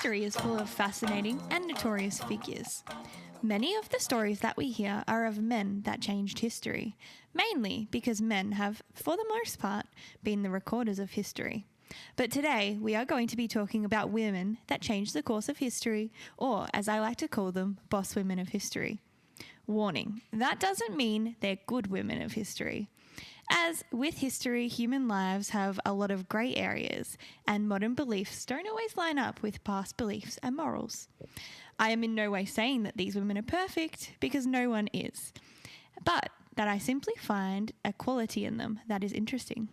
History is full of fascinating and notorious figures. Many of the stories that we hear are of men that changed history, mainly because men have, for the most part, been the recorders of history. But today, we are going to be talking about women that changed the course of history, or as I like to call them, boss women of history. Warning, that doesn't mean they're good women of history. As with history, human lives have a lot of grey areas, and modern beliefs don't always line up with past beliefs and morals. I am in no way saying that these women are perfect, because no one is, but that I simply find a quality in them that is interesting.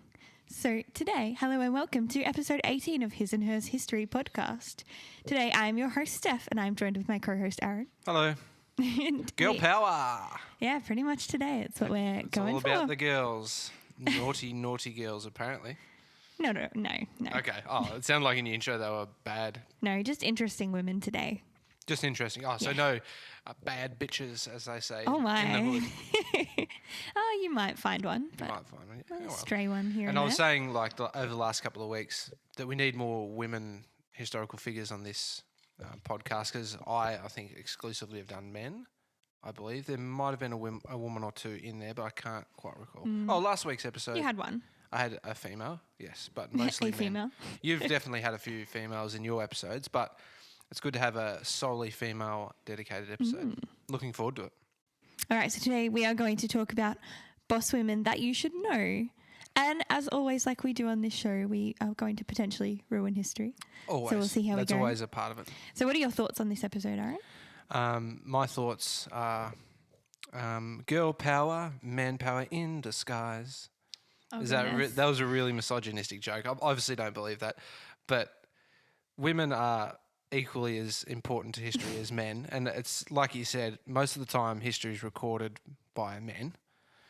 So today, hello and welcome to episode 18 of His and Hers History podcast. Today I am your host Steph, and I'm joined with my co-host Aaron. Hello. Girl power. Yeah, pretty much today. It's what we're going for. It's all about the girls. Naughty girls, apparently. No. Okay. Oh, it sounded like in the intro they were bad. No, just interesting women today. Just interesting. Oh, so no bad bitches, as they say. Oh, my. In the hood. Oh, you might find one. But you might find one. Yeah. A stray one here and I there. was saying, like, over the last couple of weeks, that we need more women historical figures on this podcast, because I think exclusively have done men. I believe there might have been a woman or two in there, but I can't quite recall. Oh, last week's episode. You had one. I had a female, yes, but mostly men. female. You've definitely had a few females in your episodes, but it's good to have a solely female dedicated episode. Looking forward to it. All right, so today we are going to talk about boss women that you should know. And as always, like we do on this show, we are going to potentially ruin history. Always. So we'll see how we go. That's always a part of it. So what are your thoughts on this episode, Aaron? My thoughts are girl power, man power in disguise. Oh, That was a really misogynistic joke. I obviously don't believe that. But women are equally as important to history as men. And it's like you said, most of the time history is recorded by men.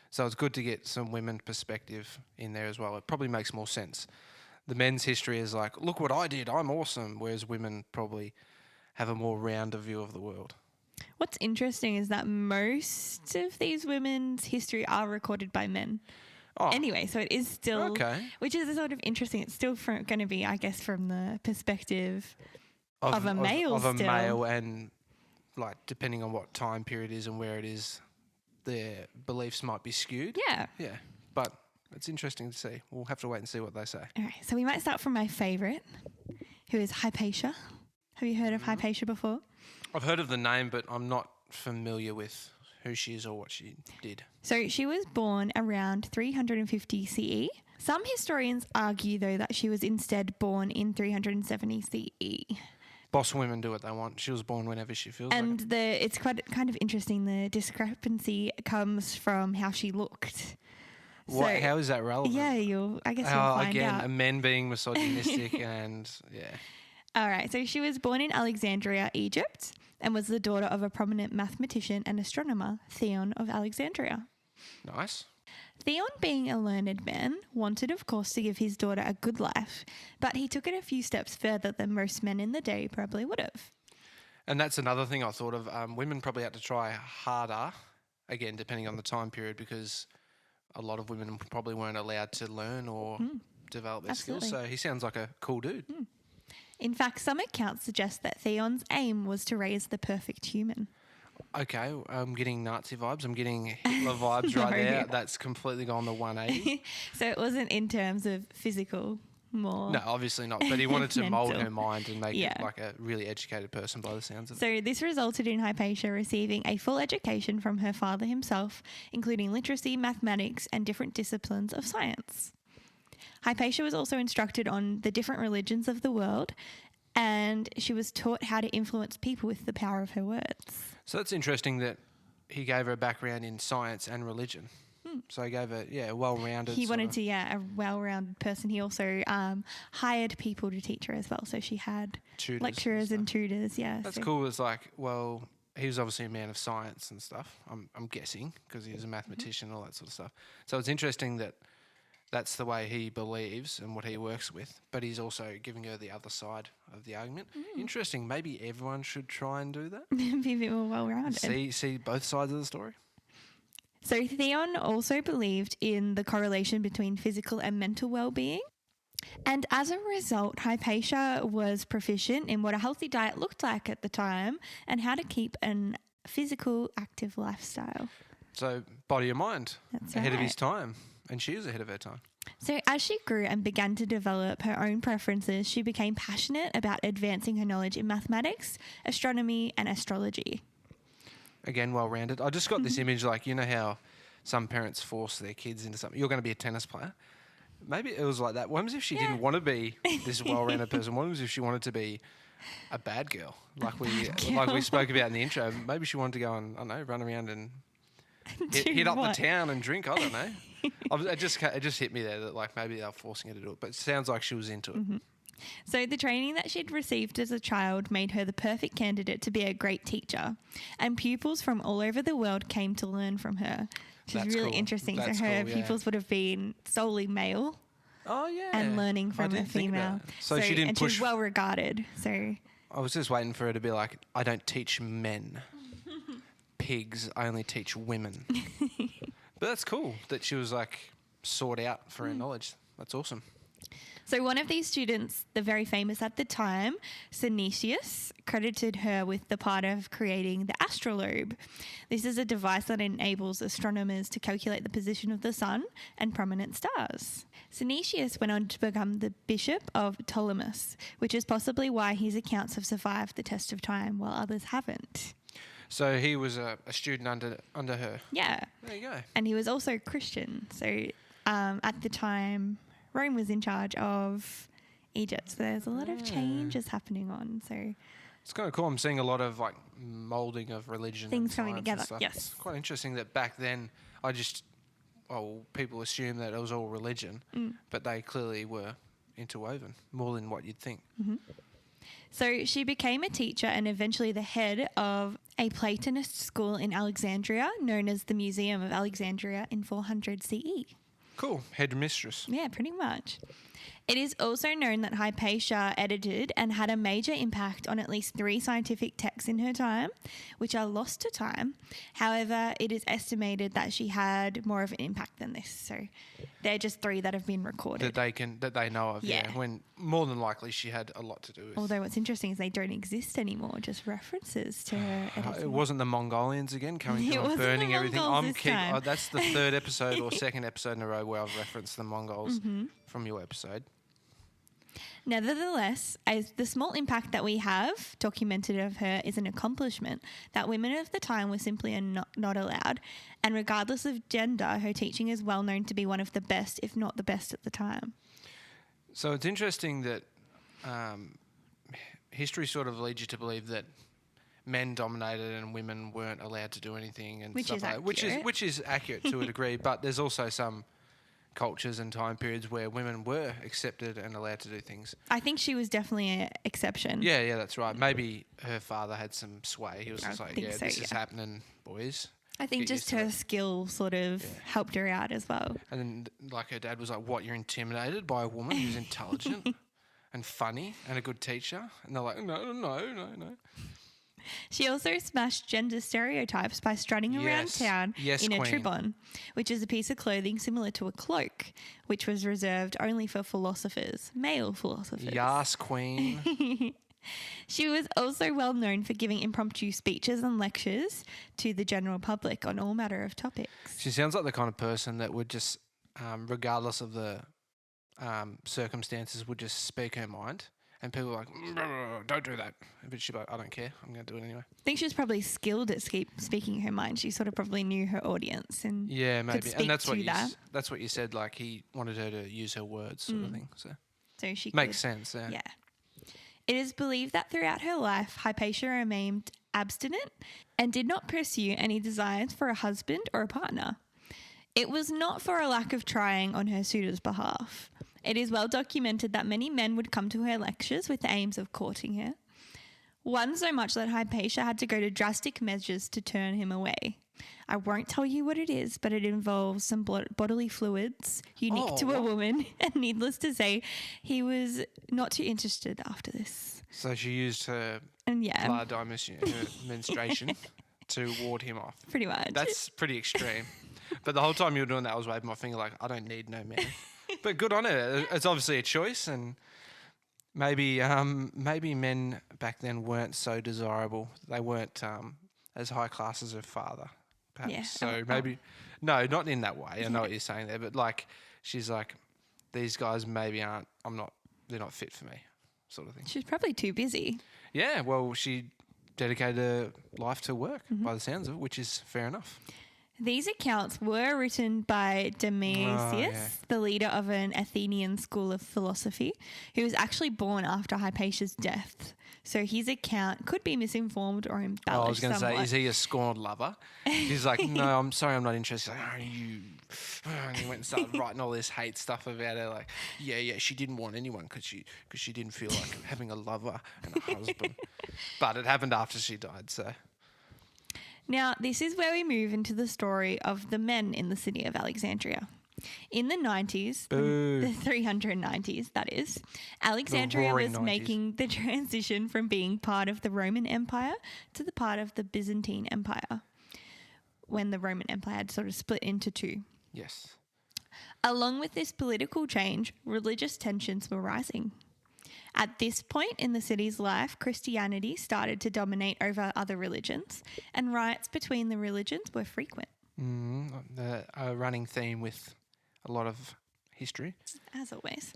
So it's good to get some women perspective in there as well. It probably makes more sense. The men's history is like, look what I did, I'm awesome, whereas women probably have a more rounder view of the world. What's interesting is that most of these women's history are recorded by men. Oh. Anyway, so it is still, okay. Which is sort of interesting. It's still going to be, I guess, from the perspective of a male Of a still. male, and like depending on what time period it is and where it is, their beliefs might be skewed. Yeah. Yeah. But it's interesting to see. We'll have to wait and see what they say. All right, so we might start from my favourite, who is Hypatia. Have you heard of Hypatia before? I've heard of the name, but I'm not familiar with who she is or what she did. So she was born around 350 CE. Some historians argue, though, that she was instead born in 370 CE. Boss women do what they want. She was born whenever she feels like it. And it's quite kind of interesting. The discrepancy comes from how she looked. What? How is that relevant? Yeah, I guess you'll find out. Again, men being misogynistic and, yeah. All right, so she was born in Alexandria, Egypt, and was the daughter of a prominent mathematician and astronomer, Theon of Alexandria. Nice. Theon, being a learned man, wanted, of course, to give his daughter a good life, but he took it a few steps further than most men in the day probably would have. And that's another thing I thought of. Women probably had to try harder, again, depending on the time period, because a lot of women probably weren't allowed to learn or develop their skills. So he sounds like a cool dude. In fact, some accounts suggest that Theon's aim was to raise the perfect human. Okay, I'm getting Nazi vibes. I'm getting Hitler vibes right there. That's completely gone to 180. So it wasn't in terms of physical, more... No, obviously not. But he wanted to mould her mind and make Yeah. it like a really educated person by the sounds of it. So this resulted in Hypatia receiving a full education from her father himself, including literacy, mathematics, and different disciplines of science. Hypatia was also instructed on the different religions of the world, and she was taught how to influence people with the power of her words. So that's interesting that he gave her a background in science and religion. So he gave her, a well-rounded... He wanted a well-rounded person. He also hired people to teach her as well. So she had tutors lecturers and tutors, yeah. That's cool. It's like, well, he was obviously a man of science and stuff, I'm guessing, because he was a mathematician and all that sort of stuff. So it's interesting that that's the way he believes and what he works with, but he's also giving her the other side of the argument. Interesting. Maybe everyone should try and do that. Be a bit more well-rounded. See both sides of the story. So Theon also believed in the correlation between physical and mental well-being. And as a result, Hypatia was proficient in what a healthy diet looked like at the time and how to keep an physical, active lifestyle. So body and mind, That's ahead of right. his time. And she was ahead of her time. So as she grew and began to develop her own preferences, she became passionate about advancing her knowledge in mathematics, astronomy, and astrology. Again, well-rounded. I just got this image, like, you know how some parents force their kids into something. You're going to be a tennis player. Maybe it was like that. What happens if she didn't want to be this well-rounded person? What happens if she wanted to be a bad girl, like we spoke about in the intro? Maybe she wanted to go and, I don't know, run around and hit up the town and drink. I don't know. It just hit me there that like maybe they're forcing her to do it, but it sounds like she was into it. So the training that she'd received as a child made her the perfect candidate to be a great teacher, and pupils from all over the world came to learn from her, which is really cool. interesting. That's so her cool, yeah. pupils would have been solely male Oh yeah, and learning I from a didn't think about female. it. So she didn't and push. she was well regarded. So I was just waiting for her to be like, I don't teach men. Pigs, I only teach women. But that's cool that she was like sought out for her knowledge. That's awesome. So one of these students, the very famous at the time, Synesius, credited her with the part of creating the astrolabe. This is a device that enables astronomers to calculate the position of the sun and prominent stars. Synesius went on to become the bishop of Ptolemais, which is possibly why his accounts have survived the test of time while others haven't. So he was a student under her. Yeah. There you go. And he was also Christian. So at the time, Rome was in charge of Egypt. So there's a lot of changes happening on. So It's kind of cool. I'm seeing a lot of like molding of religion. Things and coming science together, and stuff. yes. It's quite interesting that back then people assume that it was all religion, but they clearly were interwoven more than what you'd think. So she became a teacher and eventually the head of a Platonist school in Alexandria, known as the Museum of Alexandria in 400 CE. Cool. Headmistress. Yeah, pretty much. It is also known that Hypatia edited and had a major impact on at least 3 scientific texts in her time, which are lost to time. However, it is estimated that she had more of an impact than this. So they're just 3 that have been recorded. That they know of. Yeah. When more than likely she had a lot to do with. Although what's interesting is they don't exist anymore, just references to her editing. It wasn't the Mongolians again coming It through and wasn't the burning everything. Mongols this time. That's the 3rd episode or 2nd episode in a row where I've referenced the Mongols from your episode. Nevertheless, as the small impact that we have documented of her is an accomplishment that women of the time were simply not allowed. And regardless of gender, her teaching is well known to be one of the best, if not the best at the time. So it's interesting that history sort of leads you to believe that men dominated and women weren't allowed to do anything and Which stuff is like that. Which is accurate to a degree, but there's also some cultures and time periods where women were accepted and allowed to do things. I think she was definitely an exception. Yeah, that's right. Maybe her father had some sway. He was just I like, think so, this is yeah. happening, boys. I think Get just used to her it. skill sort of helped her out as well. And then, like, her dad was like, what, you're intimidated by a woman who's intelligent and funny and a good teacher? And they're like, no. She also smashed gender stereotypes by strutting around Yes. town Yes, in a queen. tribon, which is a piece of clothing similar to a cloak, which was reserved only for philosophers, male philosophers. Yas, queen. She was also well known for giving impromptu speeches and lectures to the general public on all matter of topics. She sounds like the kind of person that would just, regardless of the circumstances, would just speak her mind. And people are like, don't do that. But she's like, I don't care. I'm going to do it anyway. I think she was probably skilled at speaking her mind. She sort of probably knew her audience and Yeah, maybe. could speak And that's what to that. that's what you said. Like he wanted her to use her words, sort of thing. So So she makes could, sense. Yeah. Yeah. It is believed that throughout her life, Hypatia remained abstinent and did not pursue any desires for a husband or a partner. It was not for a lack of trying on her suitor's behalf. It is well documented that many men would come to her lectures with the aims of courting her. One so much that Hypatia had to go to drastic measures to turn him away. I won't tell you what it is, but it involves some bodily fluids unique to a woman. And needless to say, he was not too interested after this. So she used her And yeah, her menstruation to ward him off. pretty much. That's pretty extreme. But the whole time you were doing that, I was waving my finger like, I don't need no man. But good on her. It's obviously a choice, and maybe men back then weren't so desirable. They weren't as high class as her father, perhaps. Yeah. So maybe no, not in that way. I know what you're saying there, but like she's like, these guys maybe aren't. They're not fit for me, sort of thing. She's probably too busy. Yeah. Well, she dedicated her life to work, by the sounds of it, which is fair enough. These accounts were written by Demasius, the leader of an Athenian school of philosophy, who was actually born after Hypatia's death. So his account could be misinformed or embellished. I was going to say, is he a scorned lover? He's like, no, I'm sorry, I'm not interested. Like, oh, you. And he went and started writing all this hate stuff about her. Like, yeah, she didn't want anyone because she didn't feel like having a lover and a husband. But it happened after she died, so. Now, this is where we move into the story of the men in the city of Alexandria. In the 90s, the 390s, that is, Alexandria was 90s. making the transition from being part of the Roman Empire to the part of the Byzantine Empire, when the Roman Empire had sort of split into two. Yes. Along with this political change, religious tensions were rising. At this point in the city's life, Christianity started to dominate over other religions, and riots between the religions were frequent. A running theme with a lot of history. As always.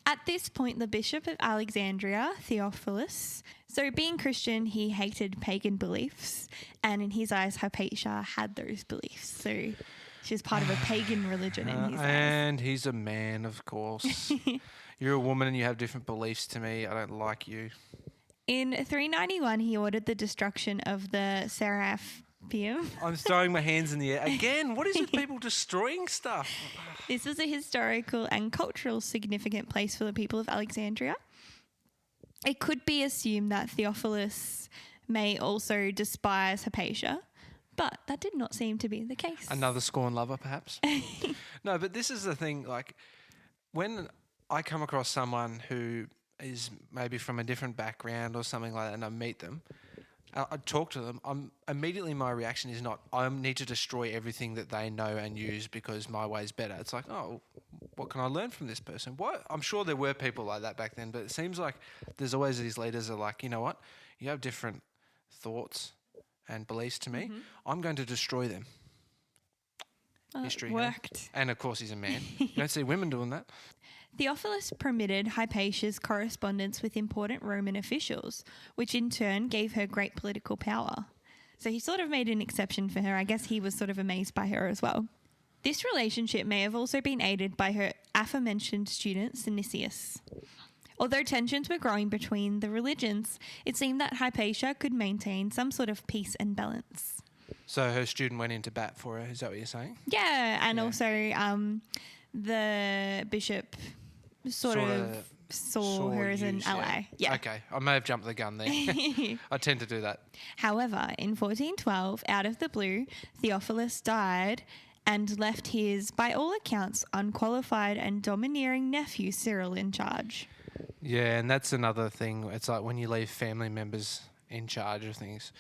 At this point, the Bishop of Alexandria, Theophilus, so being Christian, he hated pagan beliefs, and in his eyes, Hypatia had those beliefs. So she was part of a pagan religion in his eyes. And he's a man, of course. You're a woman and you have different beliefs to me. I don't like you. In 391, he ordered the destruction of the Serapeum. I'm throwing my hands in the air. Again, what is with people destroying stuff? This was a historical and cultural significant place for the people of Alexandria. It could be assumed that Theophilus may also despise Hypatia, but that did not seem to be the case. Another scorn lover, perhaps? No, but this is the thing, like, when I come across someone who is maybe from a different background or something like that, and I meet them, I talk to them, immediately my reaction is not, I need to destroy everything that they know and use because my way's better. It's like, oh, what can I learn from this person? What? I'm sure there were people like that back then, but it seems like there's always these leaders that are like, you know what? You have different thoughts and beliefs to me. I'm going to destroy them. History worked. And of course he's a man. You don't see women doing that. Theophilus permitted Hypatia's correspondence with important Roman officials, which in turn gave her great political power. So he sort of made an exception for her. I guess he was sort of amazed by her as well. This relationship may have also been aided by her aforementioned student, Synesius. Although tensions were growing between the religions, it seemed that Hypatia could maintain some sort of peace and balance. So her student went into bat for her, is that what you're saying? Yeah, and also the bishop sort of saw her as an ally. Yeah. Okay, I may have jumped the gun there. I tend to do that. However, in 1412, out of the blue, Theophilus died and left his, by all accounts, unqualified and domineering nephew Cyril in charge. Yeah, and that's another thing. It's like when you leave family members in charge of things.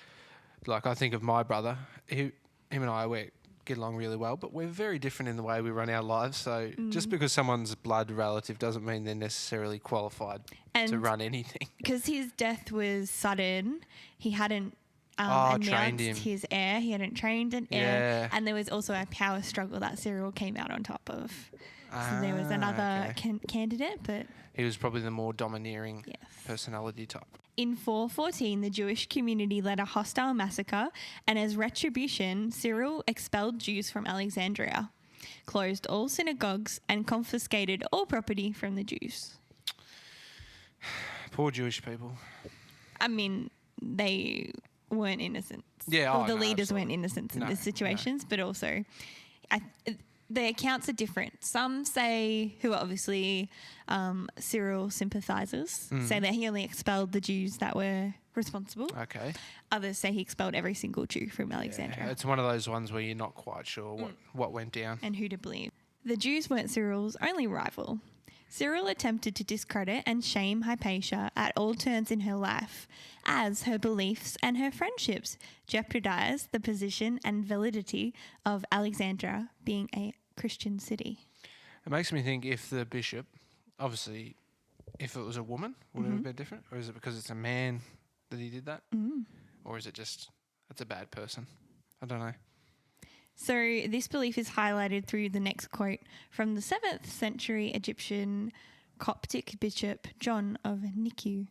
Like I think of my brother, him and I get along really well, but we're very different in the way we run our lives. So just because someone's blood relative doesn't mean they're necessarily qualified to run anything. Because his death was sudden, he hadn't trained him. announced his heir. He hadn't trained an heir. And there was also a power struggle that Cyril came out on top of. So there was another candidate, but... He was probably the more domineering personality type. In 414, the Jewish community led a hostile massacre, and as retribution, Cyril expelled Jews from Alexandria, closed all synagogues, and confiscated all property from the Jews. Poor Jewish people. I mean, they weren't innocent. Yeah, the leaders weren't innocent in these situations, but also... the accounts are different. Some say, who are obviously Cyril sympathisers, say that he only expelled the Jews that were responsible. Okay. Others say he expelled every single Jew from Alexandria. Yeah, it's one of those ones where you're not quite sure what went down. And who to believe. The Jews weren't Cyril's only rival. Cyril attempted to discredit and shame Hypatia at all turns in her life, as her beliefs and her friendships jeopardized the position and validity of Alexandria being a Christian city. It makes me think if the bishop, obviously, if it was a woman, would it have been different? Or is it because it's a man that he did that? Or is it just, it's a bad person? I don't know. So this belief is highlighted through the next quote from the 7th century Egyptian Coptic bishop John of Nikiu.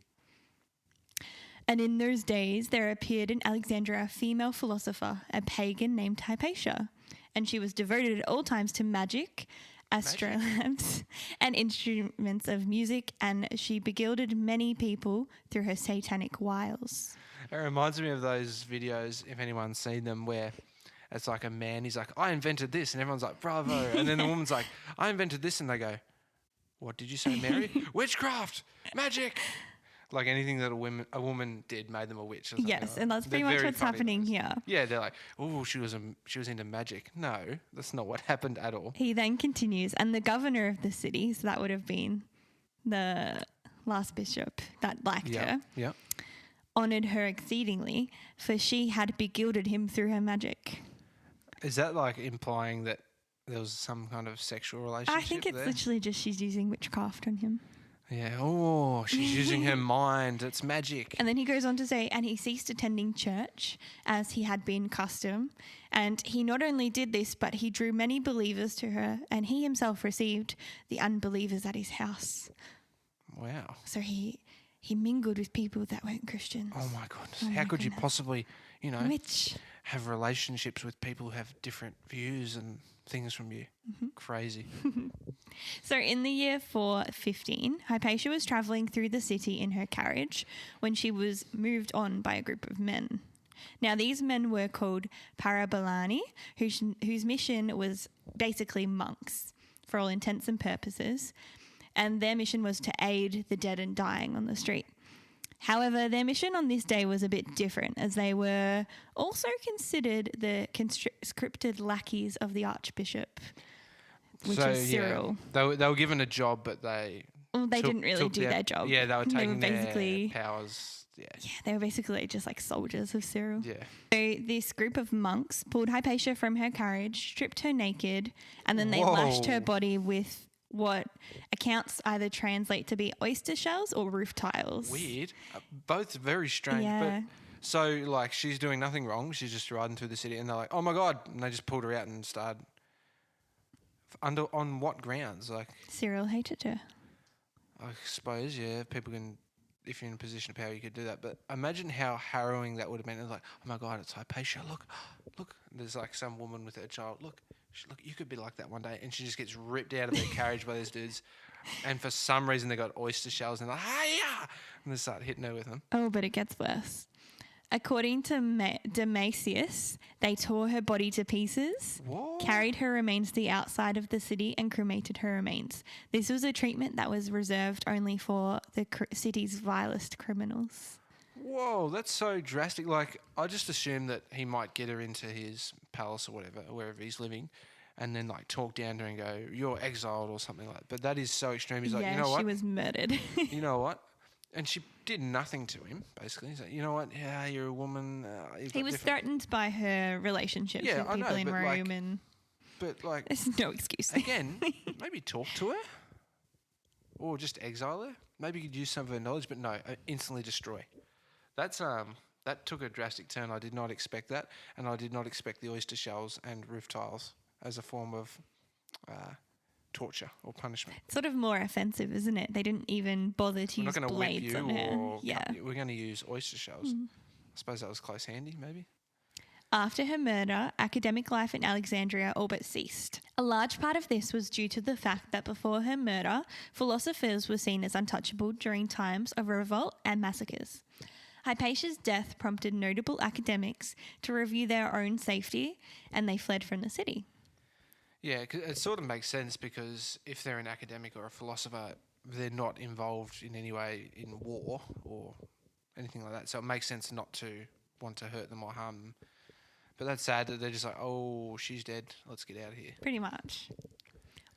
And in those days there appeared in Alexandria a female philosopher, a pagan named Hypatia, and she was devoted at all times to magic, astrolabes, and instruments of music, and she beguiled many people through her satanic wiles. It reminds me of those videos, if anyone's seen them, where it's like a man, he's like, I invented this, and everyone's like, bravo. And then the woman's like, I invented this, and they go, what did you say, Mary? Witchcraft, magic. Like anything that a woman did made them a witch. Or something Yes, like that. and that's pretty They're much very what's funny happening those. here. Yeah, they're like, oh, she was into magic. No, that's not what happened at all. He then continues, and the governor of the city, so that would have been the last bishop that liked her, Yeah. honoured her exceedingly, for she had beguiled him through her magic. Is that like implying that there was some kind of sexual relationship I think it's there? literally just she's using witchcraft on him. Yeah. Oh, she's using her mind. It's magic. And then he goes on to say, and he ceased attending church as he had been custom. And he not only did this, but he drew many believers to her, and he himself received the unbelievers at his house. Wow. So he mingled with people that weren't Christians. Oh my goodness. Oh How my could you goodness. possibly, Which, have relationships with people who have different views and things from you? Crazy. so in the year 415, Hypatia was travelling through the city in her carriage when she was moved on by a group of men. Now, these men were called Parabolani, whose mission was basically monks for all intents and purposes, and their mission was to aid the dead and dying on the street. However, their mission on this day was a bit different, as they were also considered the conscripted lackeys of the archbishop, which is Cyril. They were given a job, but they Didn't really do their job. Yeah, they were taking basically their powers. Yeah. they were basically just like soldiers of Cyril. Yeah. So this group of monks pulled Hypatia from her carriage, stripped her naked, and then they Whoa. lashed her body with what accounts either translate to be oyster shells or roof tiles. Weird. Both very strange. Yeah. But so, like, she's doing nothing wrong. She's just riding through the city, and they're like, "Oh my god!" And they just pulled her out and started. On what grounds? Like, Cyril hated her. I suppose, yeah, people can. If you're in a position of power, you could do that. But imagine how harrowing that would have been. It's like, oh my god, it's Hypatia. Look. There's like some woman with her child. Look, you could be like that one day, and she just gets ripped out of her carriage by these dudes. And for some reason, they got oyster shells, and they're like, "Hiya!" And they start hitting her with them. Oh, but it gets worse. According to Damasius, they tore her body to pieces, What? carried her remains to the outside of the city, and cremated her remains. This was a treatment that was reserved only for the city's vilest criminals. Whoa, that's so drastic. Like, I just assumed that he might get her into his palace or whatever, wherever he's living, and then like talk down to her and go, "You're exiled" or something like that. But that is so extreme. He's like, yeah, you know what? she was murdered. You know what? And she did nothing to him, basically. He's like, you know what? Yeah, you're a woman. He was threatened by her relationships Yeah, with I people know, in but, Rome, like, and But like, there's no excuse. again, maybe talk to her, or just exile her. Maybe you could use some of her knowledge, but no, instantly destroy. That's that took a drastic turn. I did not expect that, and I did not expect the oyster shells and roof tiles as a form of torture or punishment. It's sort of more offensive, isn't it? They didn't even bother to We're not use going to whip blades you on her. or Yeah. cut you. We're going to use oyster shells. I suppose that was close handy, maybe. After her murder, academic life in Alexandria all but ceased. A large part of this was due to the fact that before her murder, philosophers were seen as untouchable during times of revolt and massacres. Hypatia's death prompted notable academics to review their own safety, and they fled from the city. Yeah, 'cause it sort of makes sense because if they're an academic or a philosopher, they're not involved in any way in war or anything like that. So it makes sense not to want to hurt them or harm them. But that's sad that they're just like, oh, she's dead. Let's get out of here. Pretty much.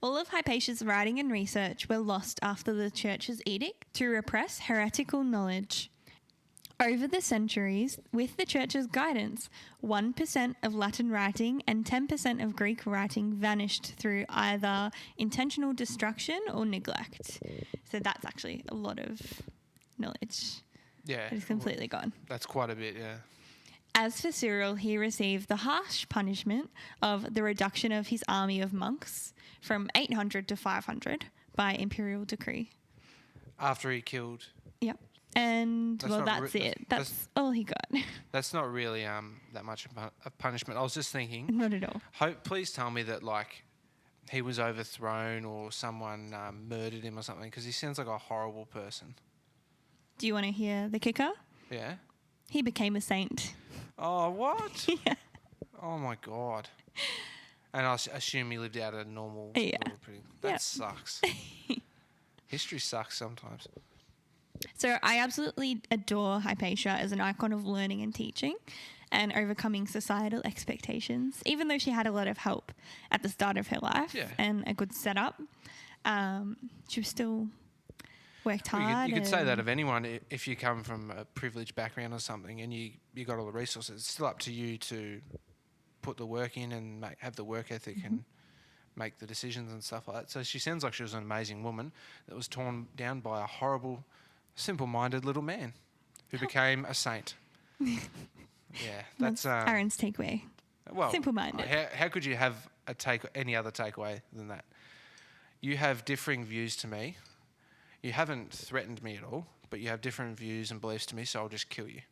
All of Hypatia's writing and research were lost after the church's edict to repress heretical knowledge. Over the centuries, with the Church's guidance, 1% of Latin writing and 10% of Greek writing vanished through either intentional destruction or neglect. So that's actually a lot of knowledge Yeah. that is completely gone. That's quite a bit, yeah. As for Cyril, he received the harsh punishment of the reduction of his army of monks from 800 to 500 by imperial decree. After he killed... Yep. And, That's well, not that's re- it. That's all he got. That's not really that much of punishment. I was just thinking... Not at all. Please tell me that, like, he was overthrown or someone murdered him or something, because he sounds like a horrible person. Do you want to hear the kicker? Yeah? He became a saint. Oh, what? Yeah. Oh, my God. And I assume he lived out a normal... Yeah. That Yep. sucks. History sucks sometimes. So I absolutely adore Hypatia as an icon of learning and teaching and overcoming societal expectations, even though she had a lot of help at the start of her life and a good setup. She was still worked hard. You could say that of anyone if you come from a privileged background or something and you got all the resources. It's still up to you to put the work in and have the work ethic and make the decisions and stuff like that. So she sounds like she was an amazing woman that was torn down by a horrible, simple-minded little man who became a saint. Yeah, that's Aaron's takeaway. Well, simple-minded. How could you have any other takeaway than that? You have differing views to me. You haven't threatened me at all, but you have different views and beliefs to me, so I'll just kill you.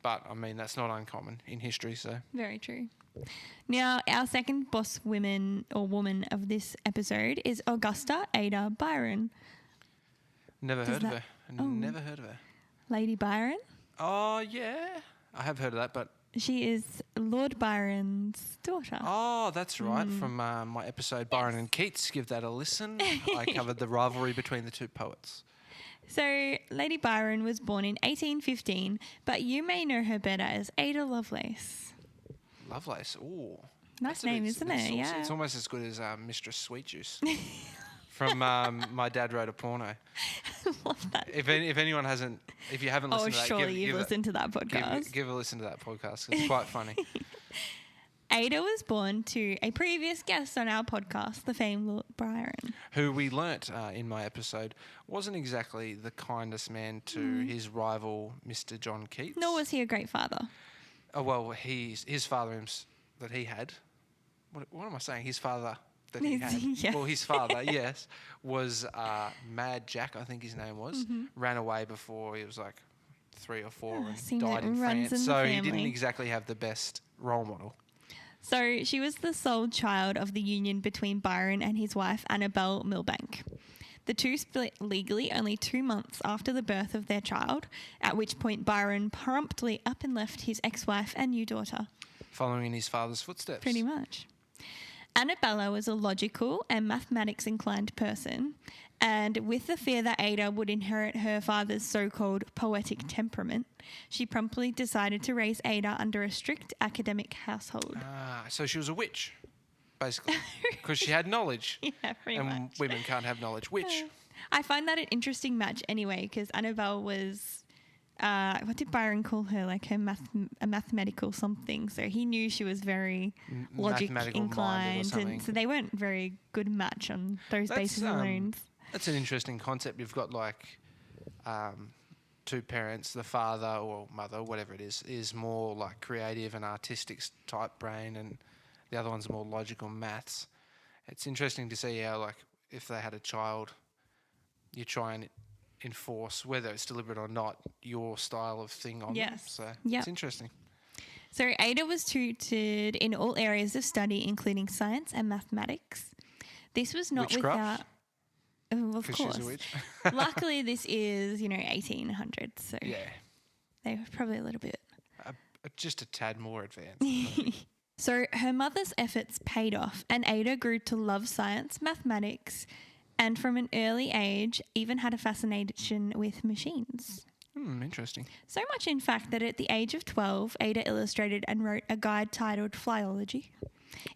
But, I mean, that's not uncommon in history, so... Very true. Now, our second boss woman of this episode is Augusta Ada Byron. Never heard of her. Never heard of her. Lady Byron? Oh, yeah. I have heard of that, but... She is Lord Byron's daughter. Oh, that's right. From my episode Byron and Keats. Give that a listen. I covered the rivalry between the two poets. So, Lady Byron was born in 1815, but you may know her better as Ada Lovelace. Lovelace. Ooh. Nice name, isn't it? Saucy. Yeah. It's almost as good as Mistress Sweet Juice. From My Dad Wrote a Porno. Love that. If you haven't listened to that, surely you've listened to that podcast. Give a listen to that podcast. It's quite funny. Ada was born to a previous guest on our podcast, the famed Lord Byron. Who we learnt in my episode wasn't exactly the kindest man to his rival, Mr. John Keats. Nor was he a great father. Oh, well, his father that he had... What am I saying? His father... that he had. Yeah. Well, his father, yes, was Mad Jack, I think his name was. Ran away before he was like 3 or 4 and died in France. So he didn't exactly have the best role model. So she was the sole child of the union between Byron and his wife, Annabel Milbank. The two split legally only 2 months after the birth of their child, at which point Byron promptly up and left his ex-wife and new daughter. Following in his father's footsteps. Pretty much. Annabella was a logical and mathematics-inclined person, and with the fear that Ada would inherit her father's so-called poetic temperament, she promptly decided to raise Ada under a strict academic household. So she was a witch, basically, because she had knowledge. Yeah, pretty and much. women can't have knowledge. Witch. I find that an interesting match anyway, because Annabelle was... what did Byron call her? Like a mathematical something. So he knew she was very logic inclined, and so they weren't very good match on those bases alone. That's an interesting concept. You've got like two parents, the father or mother, whatever it is more like creative and artistic type brain, and the other one's more logical maths. It's interesting to see how, like, if they had a child, you try and enforce, whether it's deliberate or not, your style of thing on them. So it's interesting. So Ada was tutored in all areas of study, including science and mathematics. This was not Witchcraft? without... Of course. She's a witch. Luckily, this is, 1800s, so Yeah. they were probably a little bit... Just a tad more advanced. So her mother's efforts paid off, and Ada grew to love science, mathematics, and from an early age even had a fascination with machines. Interesting. So much, in fact, that at the age of 12, Ada illustrated and wrote a guide titled Flyology,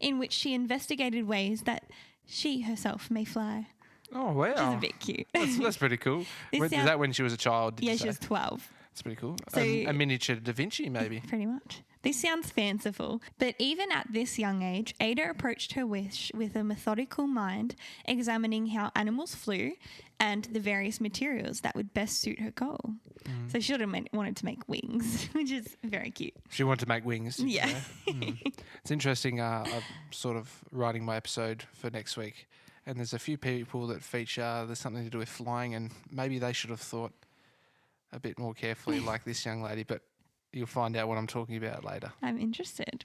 in which she investigated ways that she herself may fly. Oh, wow. Which is a bit cute. That's pretty cool. Is that when she was a child? Yeah, she was 12. That's pretty cool. So- A miniature Da Vinci, maybe. Pretty much. This sounds fanciful, but even at this young age, Ada approached her wish with a methodical mind, examining how animals flew and the various materials that would best suit her goal. So she would have wanted to make wings, which is very cute. She wanted to make wings. did you Yeah. say? It's interesting. I'm sort of writing my episode for next week, and there's a few people that feature there's something to do with flying, and maybe they should have thought a bit more carefully, like this young lady. But you'll find out what I'm talking about later. I'm interested.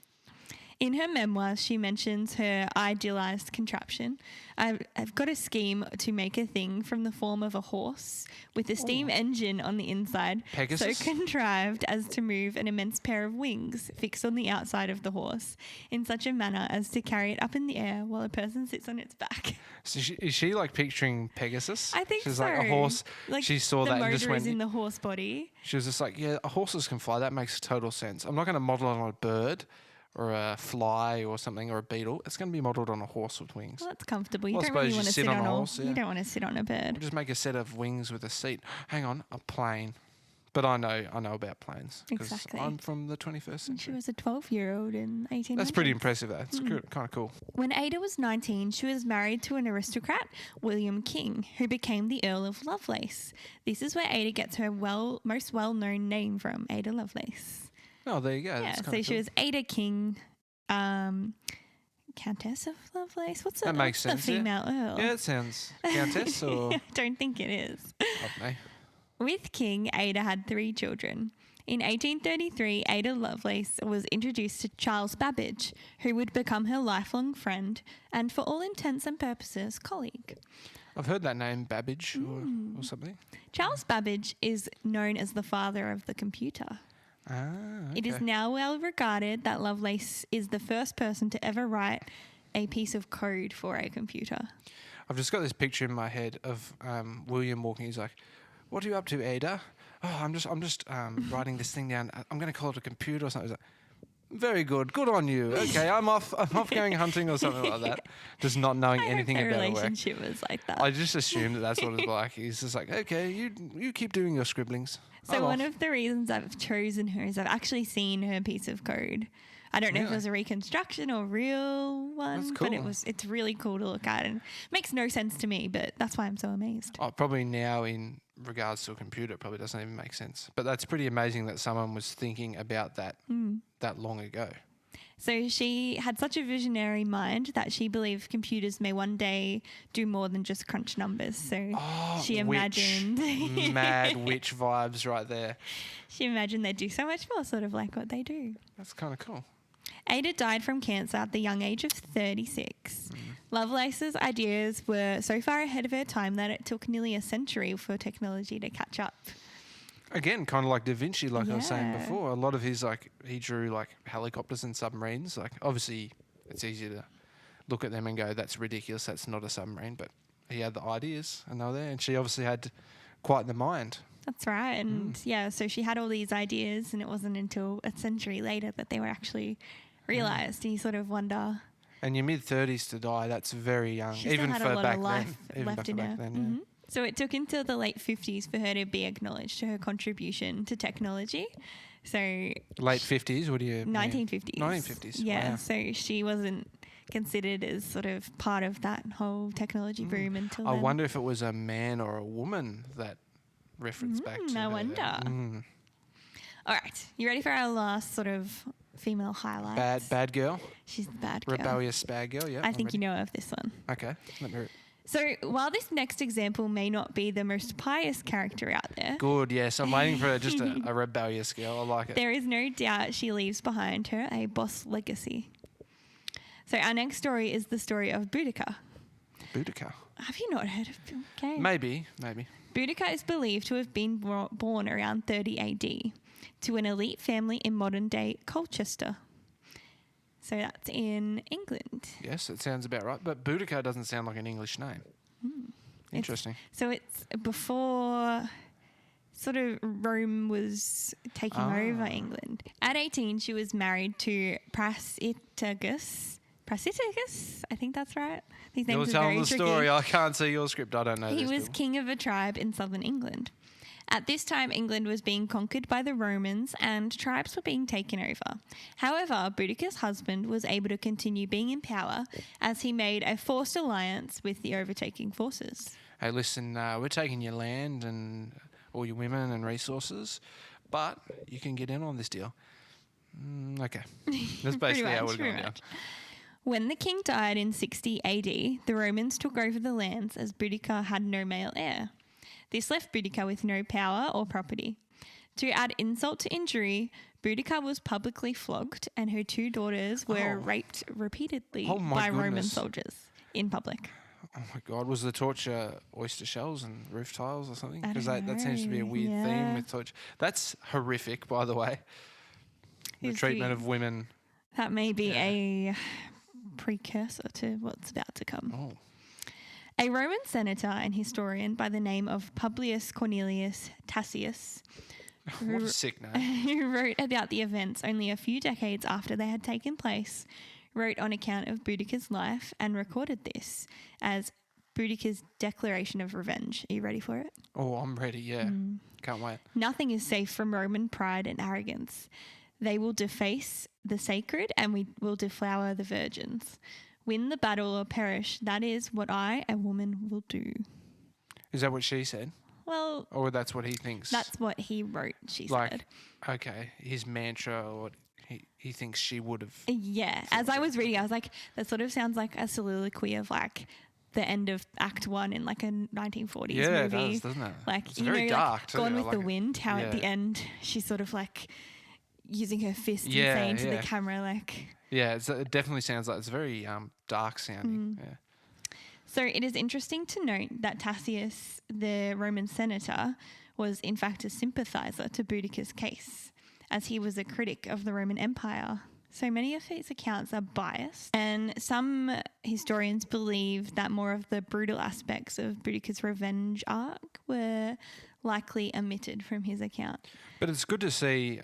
In her memoirs, she mentions her idealized contraption. I've got a scheme to make a thing from the form of a horse with a steam engine on the inside, Pegasus? so contrived as to move an immense pair of wings fixed on the outside of the horse in such a manner as to carry it up in the air while a person sits on its back. So is she like picturing Pegasus? I think She's so. like a horse. Like she saw the that and motor just is went. in the horse body. She was just like, yeah, horses can fly. That makes total sense. I'm not going to model it on a bird or a fly or something or a beetle. It's going to be modelled on a horse with wings. Well, that's comfortable. You Well, I don't really suppose want you to sit sit on on a a horse, yeah. You don't want to sit on a bird. We'll just make a set of wings with a seat. Hang on, a plane. But I know about planes because Exactly. I'm from the 21st century. She was a 12-year-old in 1800s. That's pretty impressive, though. It's kind of cool. When Ada was 19, she was married to an aristocrat, William King, who became the Earl of Lovelace. This is where Ada gets her most well-known name from, Ada Lovelace. Oh, there you go. Yeah, That's so kinda she cool. was Ada King, Countess of Lovelace. What's That makes the sense, yeah. female Earl? Yeah, it sounds Countess or I don't think it is. I don't know. With King, Ada had 3 children. In 1833, Ada Lovelace was introduced to Charles Babbage, who would become her lifelong friend and, for all intents and purposes, colleague. I've heard that name, Babbage or something. Charles Babbage is known as the father of the computer. Ah, okay. It is now well regarded that Lovelace is the first person to ever write a piece of code for a computer. I've just got this picture in my head of William walking. He's like, "What are you up to, Ada?" "Oh, I'm just writing this thing down. I'm going to call it a computer or something." He's like, "Very good. Good on you. Okay, I'm off going hunting or something like that." Just not knowing anything their about work. relationship was like that. I just assumed that's what it's like. He's just like, "Okay, you keep doing your scribblings." So I'm one off. of the reasons I've chosen her is I've actually seen her piece of code. I don't know if it Really? was a reconstruction or real one, That's but cool. it's really cool to look at and makes no sense to me, but that's why I'm so amazed. Oh, probably now in regards to a computer, it probably doesn't even make sense. But that's pretty amazing that someone was thinking about that that long ago. So she had such a visionary mind that she believed computers may one day do more than just crunch numbers. So she imagined Mad witch vibes right there. she imagined they'd do so much more, sort of like what they do. That's kind of cool. Ada died from cancer at the young age of 36. Lovelace's ideas were so far ahead of her time that it took nearly a century for technology to catch up. Again, kind of like Da Vinci, like I was saying Yeah. before. A lot of his, he drew helicopters and submarines. Like, obviously, it's easy to look at them and go, "That's ridiculous. That's not a submarine." But he had the ideas, and they were there. And she obviously had quite the mind. That's right. And so she had all these ideas, and it wasn't until a century later that they were actually realised. And you sort of wonder. And your mid-30s to die, that's very young. She even still had for a lot back of life then. Even left back in back her. then, yeah. Mhm. So it took until the late 50s for her to be acknowledged to her contribution to technology. So Late 50s, what do you mean? 1950s. 1950s, Yeah. wow. So she wasn't considered as sort of part of that whole technology boom until I then. wonder if it was a man or a woman that referenced back to I her. wonder. All right. You ready for our last sort of female highlight? Bad girl, She's the bad girl. rebellious bad girl. Yeah, I think you know of this one. Okay, let me. So while this next example may not be the most pious character out there, Good, yes. I'm waiting for just a rebellious girl. I like it. there is no doubt she leaves behind her a boss legacy. So our next story is the story of Boudica. Boudica. Have you not heard of okay. Maybe. Boudica is believed to have been born around 30 AD to an elite family in modern-day Colchester. So that's in England. Yes, it sounds about right. But Boudica doesn't sound like an English name. Interesting. So it's before sort of Rome was taking over England. At 18, she was married to Prasitagus. I think that's right. These You're names are telling very the tricky. story. I can't see your script. I don't know He this. was people. king of a tribe in southern England. At this time, England was being conquered by the Romans and tribes were being taken over. However, Boudicca's husband was able to continue being in power as he made a forced alliance with the overtaking forces. Hey, listen, we're taking your land and all your women and resources, but you can get in on this deal. Okay. That's basically how it would have gone down. When the king died in 60 AD, the Romans took over the lands as Boudicca had no male heir. This left Boudicca with no power or property. To add insult to injury, Boudicca was publicly flogged and her 2 daughters were raped repeatedly by Roman soldiers in public. Oh my God, was the torture oyster shells and roof tiles or something? Because that seems to be a weird theme with torture. That's horrific, by the way. The treatment of women. That may be a precursor to what's about to come. Oh. A Roman senator and historian by the name of Publius Cornelius Tacitus, What a sick name. who wrote about the events only a few decades after they had taken place, wrote on account of Boudicca's life and recorded this as Boudicca's declaration of revenge. Are you ready for it? Oh, I'm ready, yeah. Can't wait. Nothing is safe from Roman pride and arrogance. They will deface the sacred and we will deflower the virgins. Win the battle or perish. That is what I, a woman, will do. Is that what she said? Well... Or that's what he thinks? That's what he wrote, she said. Okay, his mantra or what he thinks she would have... Yeah. As I was reading, I was like, that sort of sounds like a soliloquy of like the end of Act 1 in like a 1940s movie. Yeah, it does, doesn't it? Like, it's very dark like too. Gone with the Wind, how at the end she's sort of like using her fist and saying to the camera like... Yeah, it definitely sounds like it's very dark sounding. Yeah. So it is interesting to note that Tacitus, the Roman senator, was in fact a sympathiser to Boudicca's case, as he was a critic of the Roman Empire. So many of his accounts are biased, and some historians believe that more of the brutal aspects of Boudicca's revenge arc were likely omitted from his account. But it's good to see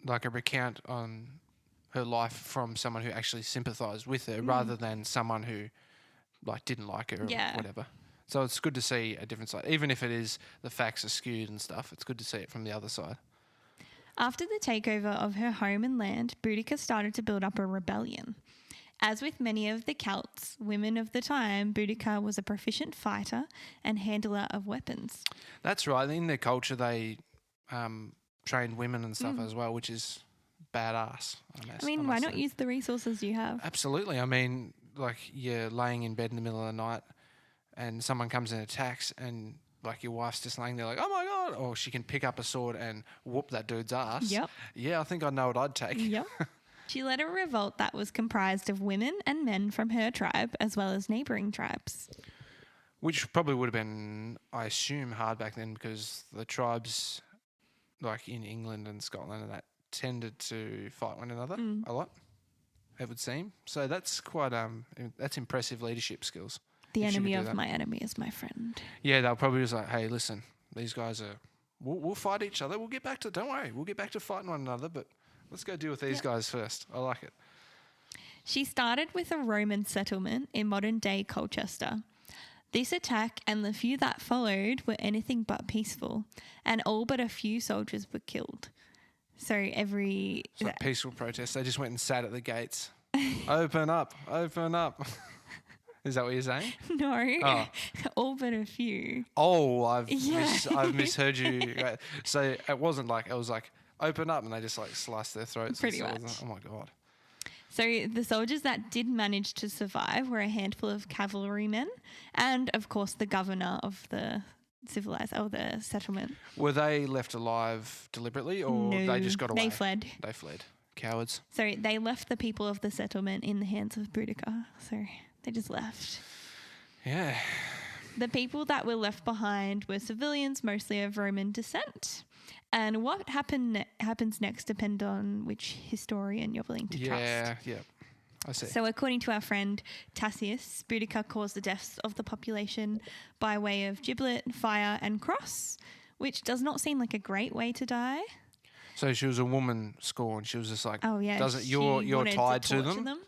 like a recount on her life from someone who actually sympathised with her rather than someone who like didn't like her or whatever. So it's good to see a different side. Even if it is the facts are skewed and stuff, it's good to see it from the other side. After the takeover of her home and land, Boudicca started to build up a rebellion. As with many of the Celts, women of the time, Boudicca was a proficient fighter and handler of weapons. That's right. In their culture, they trained women and stuff as well, which is badass. I mean, why not use the resources you have? Absolutely. I mean, like you're laying in bed in the middle of the night and someone comes and attacks and like your wife's just laying there like, oh my God, or she can pick up a sword and whoop that dude's ass. Yep. Yeah, I think I know what I'd take. Yep. She led a revolt that was comprised of women and men from her tribe as well as neighbouring tribes. Which probably would have been, I assume, hard back then because the tribes like in England and Scotland and that tended to fight one another a lot, it would seem. So that's quite that's impressive leadership skills. The enemy of my enemy is my friend. Yeah, they'll probably just like, hey, listen, these guys are, we'll fight each other. We'll get back to, don't worry, we'll get back to fighting one another, but let's go deal with these guys first. I like it. She started with a Roman settlement in modern-day Colchester. This attack and the few that followed were anything but peaceful, and all but a few soldiers were killed. So It's like peaceful protests. They just went and sat at the gates. Open up, open up. Is that what you're saying? No, all but a few. Oh, I've misheard you. So it wasn't like, it was like, open up, and they just like sliced their throats. Pretty much. Oh my God. So the soldiers that did manage to survive were a handful of cavalrymen and, of course, the governor of the the settlement. Were they left alive deliberately, or no, they just got away? They fled. They fled. Cowards. So they left the people of the settlement in the hands of Boudicca. So they just left. Yeah. The people that were left behind were civilians, mostly of Roman descent. And what happens next depends on which historian you're willing to trust. Yeah, I see. So according to our friend Tacitus, Boudicca caused the deaths of the population by way of giblet, fire and cross, which does not seem like a great way to die. So she was a woman scorned. She was just like, oh yeah, you're tied to them.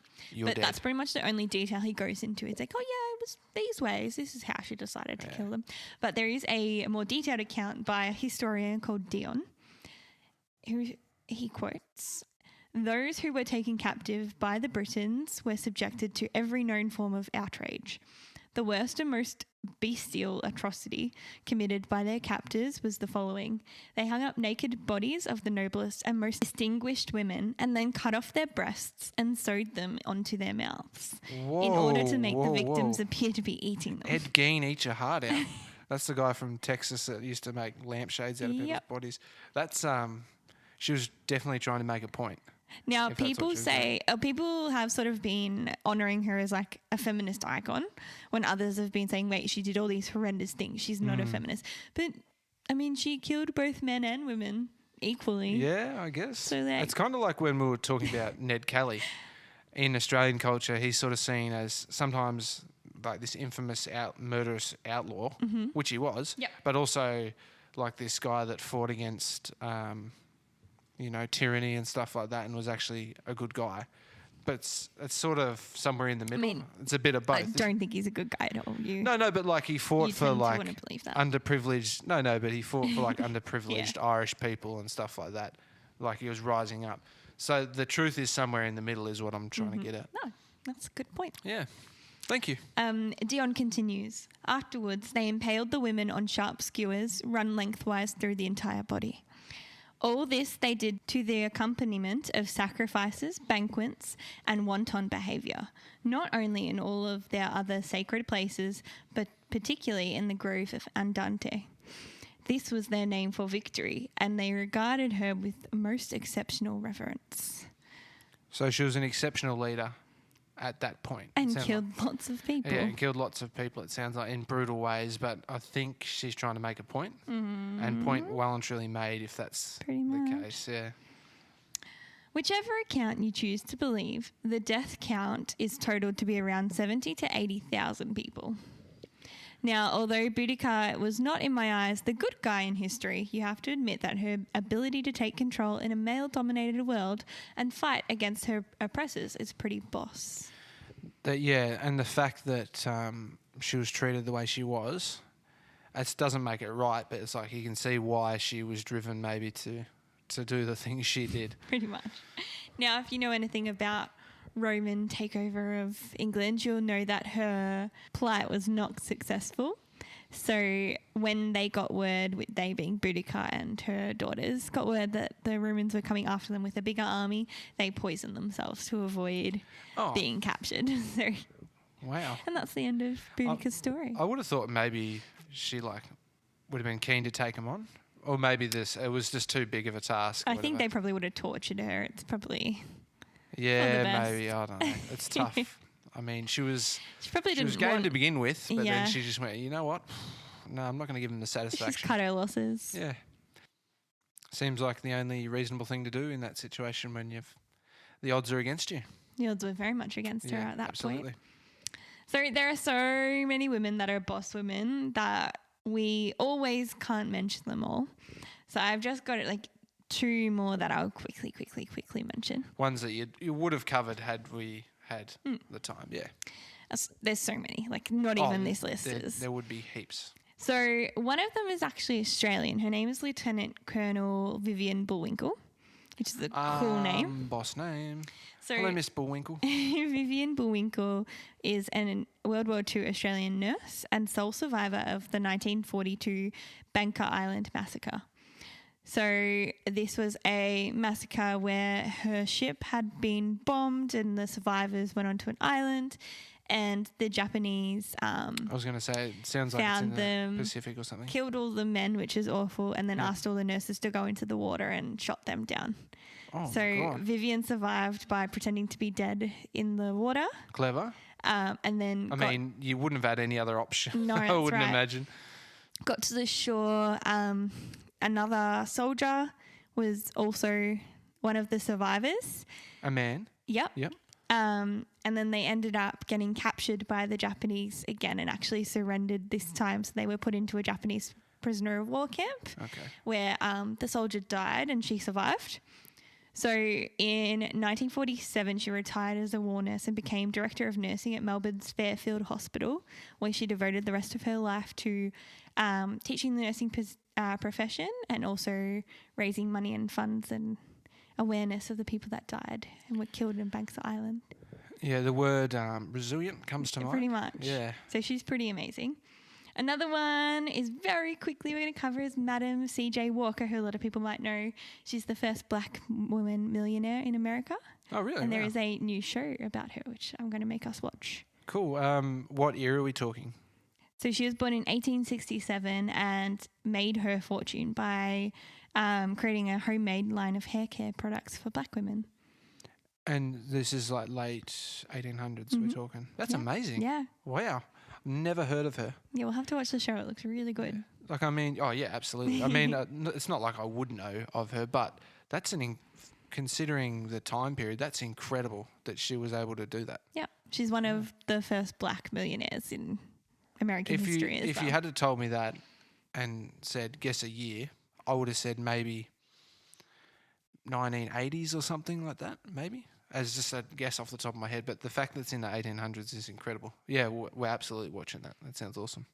But that's pretty much the only detail he goes into. It's like, oh yeah, was these ways. This is how she decided to kill them. But there is a more detailed account by a historian called Dion, who he quotes, "Those who were taken captive by the Britons were subjected to every known form of outrage. The worst and most bestial atrocity committed by their captors was the following. They hung up naked bodies of the noblest and most distinguished women and then cut off their breasts and sewed them onto their mouths in order to make the victims appear to be eating them." Ed Gein, eat your heart out. That's the guy from Texas that used to make lampshades out of people's bodies. That's she was definitely trying to make a point. Now, people say, people have sort of been honouring her as like a feminist icon when others have been saying, wait, she did all these horrendous things. She's not a feminist. But, I mean, she killed both men and women equally. Yeah, I guess. So it's kind of like when we were talking about Ned Kelly. In Australian culture, he's sort of seen as sometimes like this infamous murderous outlaw, which he was, but also like this guy that fought against... tyranny and stuff like that, and was actually a good guy. But it's sort of somewhere in the middle. I mean, it's a bit of both. I don't think he's a good guy at all. No, but like he fought for like underprivileged. But he fought for like underprivileged Irish people and stuff like that. Like he was rising up. So the truth is somewhere in the middle is what I'm trying to get at. No, that's a good point. Yeah. Thank you. Dion continues. Afterwards, they impaled the women on sharp skewers run lengthwise through the entire body. All this they did to the accompaniment of sacrifices, banquets, and wanton behaviour, not only in all of their other sacred places, but particularly in the grove of Andante. This was their name for victory, and they regarded her with most exceptional reverence. So she was an exceptional leader at that point. And killed lots of people. Yeah, and killed lots of people, it sounds like, in brutal ways. But I think she's trying to make a point. And point well and truly made, if that's the case, yeah. Whichever account you choose to believe, the death count is totaled to be around 70 to 80,000 people. Now, although Boudica was not, in my eyes, the good guy in history, you have to admit that her ability to take control in a male-dominated world and fight against her oppressors is pretty boss. And the fact that she was treated the way she was, it doesn't make it right, but it's like you can see why she was driven maybe to do the things she did. Pretty much. Now, if you know anything about Roman takeover of England, you'll know that her plight was not successful. So when they got word, they being Boudica and her daughters, got word that the Romans were coming after them with a bigger army, they poisoned themselves to avoid being captured. So, wow. And that's the end of Boudica's story. I would have thought maybe she would have been keen to take them on. Or maybe it was just too big of a task. I think they probably would have tortured her. It's probably... Yeah, maybe. I don't know. It's tough. I mean, she was game to begin with, but then she just went, you know what? No, I'm not going to give them the satisfaction. She's cut her losses. Yeah. Seems like the only reasonable thing to do in that situation when the odds are against you. The odds were very much against her at that absolutely. point. So there are so many women that are boss women that we always can't mention them all. So I've just got it two more that I'll quickly mention. Ones that you would have covered had we had the time, yeah. There's so many, not even this list is. There would be heaps. So one of them is actually Australian. Her name is Lieutenant Colonel Vivian Bullwinkle, which is a cool name. Boss name. So hello, Miss Bullwinkle. Vivian Bullwinkle is a World War II Australian nurse and sole survivor of the 1942 Banker Island massacre. So this was a massacre where her ship had been bombed and the survivors went onto an island and the Japanese I was going to say, it sounds like it's in the Pacific or something. Killed all the men, which is awful, and then asked all the nurses to go into the water and shot them down. Oh, so Vivian survived by pretending to be dead in the water. Clever. And then you wouldn't have had any other option. No, I wouldn't imagine. Got to the shore. Another soldier was also one of the survivors. A man? Yep. And then they ended up getting captured by the Japanese again and actually surrendered this time. So they were put into a Japanese prisoner of war camp where the soldier died and she survived. So in 1947, she retired as a war nurse and became director of nursing at Melbourne's Fairfield Hospital, where she devoted the rest of her life to teaching the nursing profession and also raising money and funds and awareness of the people that died and were killed in Banks Island. Yeah, the word resilient comes to mind. Pretty much. Yeah. So she's pretty amazing. Another one is very quickly we're going to cover is Madam C.J. Walker, who a lot of people might know. She's the first black woman millionaire in America. Oh, really? And there is a new show about her, which I'm going to make us watch. Cool. What era are we talking? So she was born in 1867 and made her fortune by creating a homemade line of hair care products for black women. And this is like late 1800s we're talking. That's amazing. Yeah. Wow. Never heard of her. Yeah, we'll have to watch the show. It looks really good. Like, I mean, oh, yeah, absolutely. I mean, it's not like I would know of her, but that's considering the time period, that's incredible that she was able to do that. Yeah. She's one of the first black millionaires in American history as well. If you had told me that and said, guess a year, I would have said maybe 1980s or something like that, maybe. As just a guess off the top of my head, but the fact that it's in the 1800s is incredible. Yeah, we're absolutely watching that. That sounds awesome.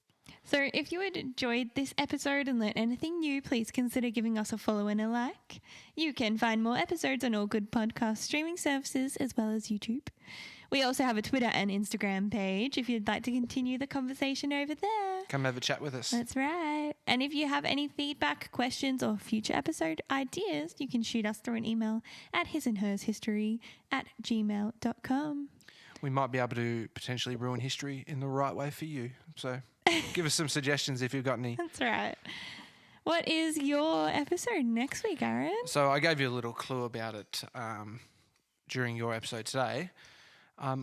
So if you had enjoyed this episode and learned anything new, please consider giving us a follow and a like. You can find more episodes on all good podcast streaming services as well as YouTube. We also have a Twitter and Instagram page if you'd like to continue the conversation over there. Come have a chat with us. That's right. And if you have any feedback, questions, or future episode ideas, you can shoot us through an email at hisandhershistory@gmail.com. We might be able to potentially ruin history in the right way for you. So give us some suggestions if you've got any. That's right. What is your episode next week, Aaron? So I gave you a little clue about it during your episode today. I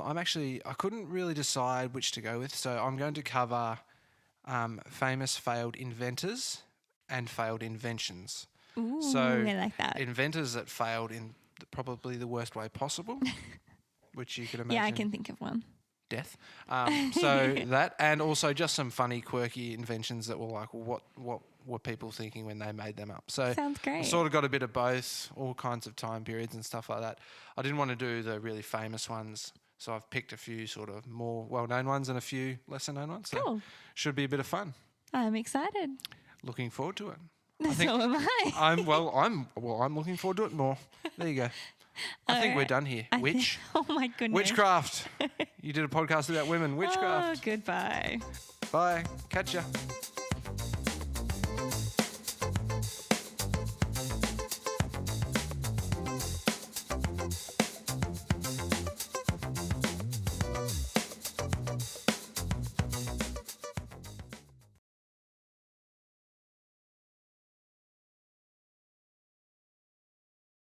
couldn't really decide which to go with, so I'm going to cover famous failed inventors and failed inventions. Ooh, So I like that. inventors that failed in probably the worst way possible, which you can imagine. Yeah, I can think of one. Death. So that, and also just some funny, quirky inventions that were like, what were people thinking when they made them up? So Sounds great. I sort of got a bit of both, all kinds of time periods and stuff like that. I didn't want to do the really famous ones, so I've picked a few sort of more well-known ones and a few lesser-known ones. So Cool. should be a bit of fun. I'm excited. Looking forward to it. So am I. I'm looking forward to it more. There you go. I think we're done here. Oh my goodness. Witchcraft. You did a podcast about women. Witchcraft. Oh, goodbye. Bye. Catch ya.